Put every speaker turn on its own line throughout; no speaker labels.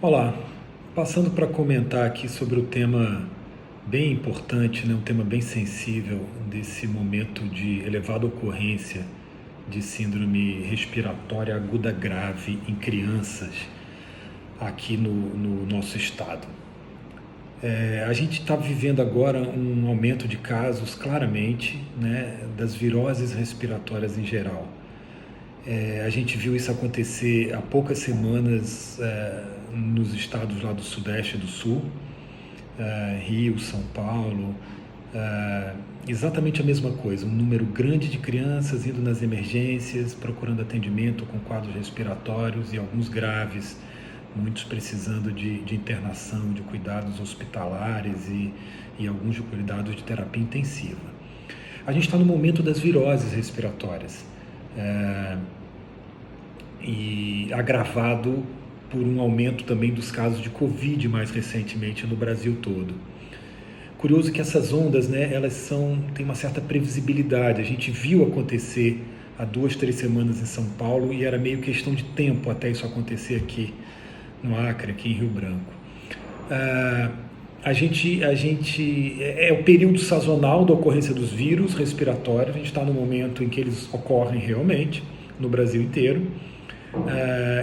Olá, passando para comentar aqui sobre o tema bem importante, né, um tema bem sensível desse momento de elevada ocorrência de síndrome respiratória aguda grave em crianças aqui no nosso estado. A gente está vivendo agora um aumento de casos, claramente, né, das viroses respiratórias em geral. A gente viu isso acontecer há poucas semanas nos estados lá do Sudeste e do Sul, Rio, São Paulo, exatamente a mesma coisa, um número grande de crianças indo nas emergências, procurando atendimento com quadros respiratórios e alguns graves, muitos precisando de internação, de cuidados hospitalares e alguns de cuidados de terapia intensiva. A gente está no momento das viroses respiratórias, e agravado por um aumento também dos casos de Covid mais recentemente no Brasil todo. Curioso que essas ondas, né, elas têm uma certa previsibilidade. A gente viu acontecer há 2, 3 semanas em São Paulo e era meio questão de tempo até isso acontecer aqui no Acre, aqui em Rio Branco. É o período sazonal da ocorrência dos vírus respiratórios. A gente está no momento em que eles ocorrem realmente no Brasil inteiro.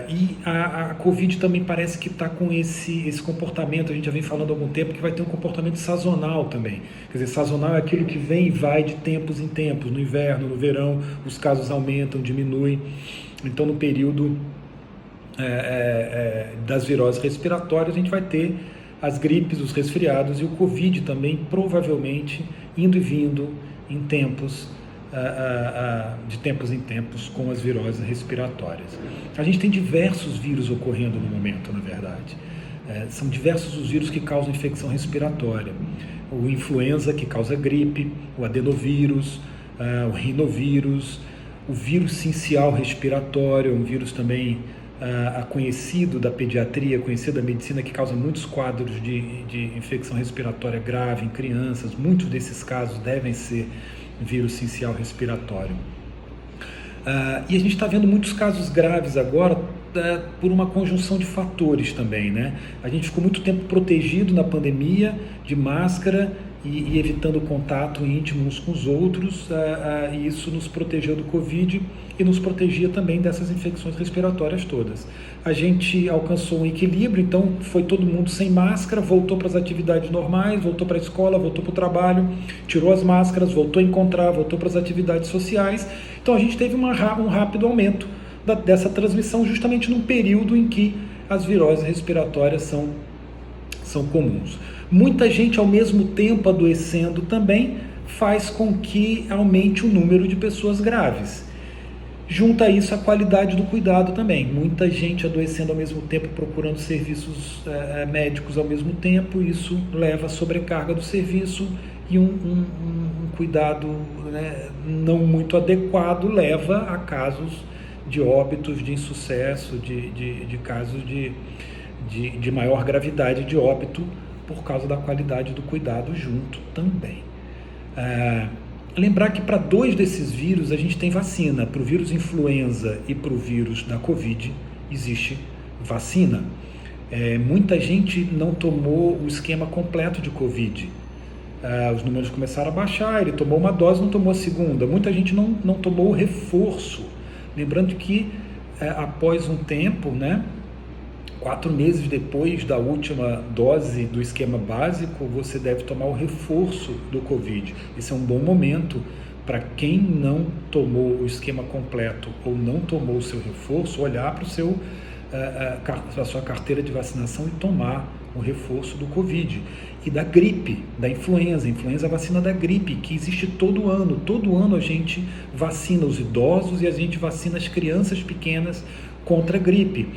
E a Covid também parece que está com esse comportamento, a gente já vem falando há algum tempo, que vai ter um comportamento sazonal também. Quer dizer, sazonal é aquilo que vem e vai de tempos em tempos. No inverno, no verão, os casos aumentam, diminuem. Então, no período das viroses respiratórias, a gente vai ter as gripes, os resfriados e o Covid também, provavelmente, indo e vindo em tempos de tempos em tempos com as viroses respiratórias. A gente tem diversos vírus ocorrendo no momento, na verdade. São diversos os vírus que causam infecção respiratória. O influenza, que causa gripe, o adenovírus, o rinovírus, o vírus sincial respiratório, um vírus também conhecido da pediatria, conhecido da medicina, que causa muitos quadros de infecção respiratória grave em crianças. Muitos desses casos devem ser vírus sincial respiratório. E a gente está vendo muitos casos graves agora por uma conjunção de fatores também, né? A gente ficou muito tempo protegido na pandemia, de máscara e evitando contato íntimo uns com os outros, e isso nos protegeu do Covid e nos protegia também dessas infecções respiratórias todas. A gente alcançou um equilíbrio, então foi todo mundo sem máscara, voltou para as atividades normais, voltou para a escola, voltou para o trabalho, tirou as máscaras, voltou a encontrar, voltou para as atividades sociais. Então a gente teve um rápido aumento dessa transmissão justamente num período em que as viroses respiratórias são comuns. Muita gente ao mesmo tempo adoecendo também faz com que aumente o número de pessoas graves. Junta isso a qualidade do cuidado também. Muita gente adoecendo ao mesmo tempo, procurando serviços médicos ao mesmo tempo. Isso leva a sobrecarga do serviço e um cuidado, né, não muito adequado leva a casos de óbitos, de insucesso, de casos de maior gravidade de óbito por causa da qualidade do cuidado junto também. Lembrar que para 2 desses vírus a gente tem vacina. Para o vírus influenza e para o vírus da Covid existe vacina. Muita gente não tomou o esquema completo de Covid. Os números começaram a baixar, ele tomou uma dose, não tomou a segunda. Muita gente não tomou o reforço. Lembrando que após um tempo, né, 4 meses depois da última dose do esquema básico, você deve tomar o reforço do Covid. Esse é um bom momento para quem não tomou o esquema completo ou não tomou o seu reforço, olhar para a sua carteira de vacinação e tomar o reforço do Covid. E da gripe, da influenza. A influenza é a vacina da gripe, que existe todo ano. Todo ano a gente vacina os idosos e a gente vacina as crianças pequenas contra a gripe.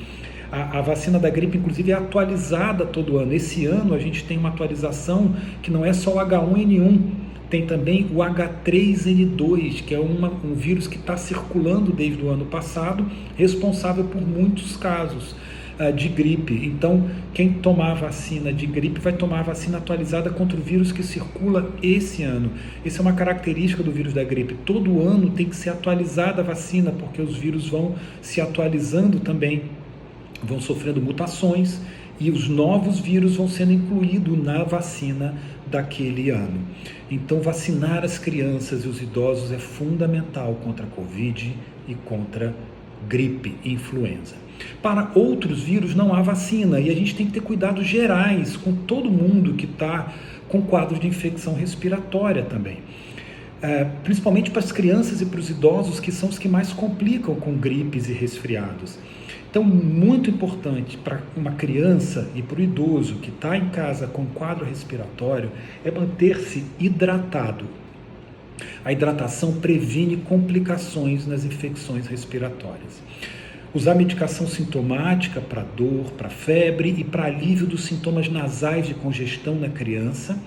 A vacina da gripe, inclusive, é atualizada todo ano. Esse ano a gente tem uma atualização que não é só o H1N1, tem também o H3N2, que é um vírus que está circulando desde o ano passado, responsável por muitos casos de gripe. Então, quem tomar a vacina de gripe vai tomar a vacina atualizada contra o vírus que circula esse ano. Essa é uma característica do vírus da gripe. Todo ano tem que ser atualizada a vacina, porque os vírus vão se atualizando também vão sofrendo mutações e os novos vírus vão sendo incluídos na vacina daquele ano. Então, vacinar as crianças e os idosos é fundamental contra a Covid e contra gripe e influenza. Para outros vírus não há vacina e a gente tem que ter cuidados gerais com todo mundo que está com quadros de infecção respiratória também. Principalmente para as crianças e para os idosos, que são os que mais complicam com gripes e resfriados. Então, muito importante para uma criança e para o idoso que está em casa com quadro respiratório é manter-se hidratado. A hidratação previne complicações nas infecções respiratórias. Usar medicação sintomática para dor, para febre e para alívio dos sintomas nasais de congestão na criança.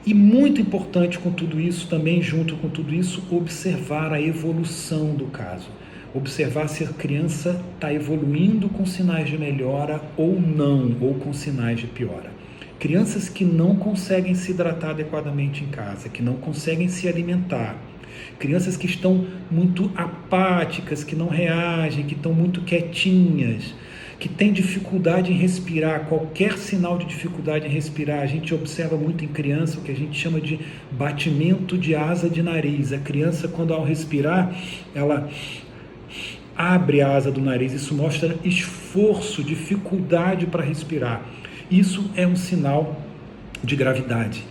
E muito importante com tudo isso, também junto com tudo isso, observar a evolução do caso. Observar se a criança está evoluindo com sinais de melhora ou não, ou com sinais de piora. Crianças que não conseguem se hidratar adequadamente em casa, que não conseguem se alimentar, crianças que estão muito apáticas, que não reagem, que estão muito quietinhas, que têm dificuldade em respirar, qualquer sinal de dificuldade em respirar, a gente observa muito em criança o que a gente chama de batimento de asa de nariz. A criança, quando ao respirar, ela abre a asa do nariz, isso mostra esforço, dificuldade para respirar. Isso é um sinal de gravidade.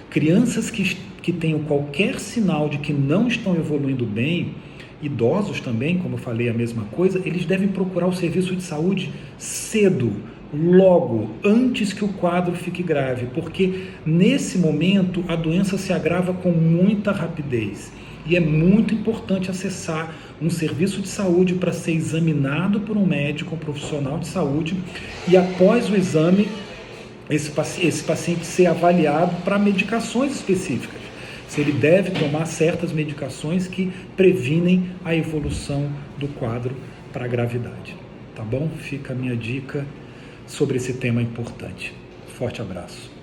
Crianças que tenham qualquer sinal de que não estão evoluindo bem, idosos também, como eu falei, a mesma coisa, eles devem procurar o serviço de saúde cedo, logo, antes que o quadro fique grave, porque nesse momento a doença se agrava com muita rapidez. E é muito importante acessar um serviço de saúde para ser examinado por um médico, um profissional de saúde, e após o exame, esse paciente ser avaliado para medicações específicas. Se ele deve tomar certas medicações que previnem a evolução do quadro para a gravidade. Tá bom? Fica a minha dica sobre esse tema importante. Forte abraço.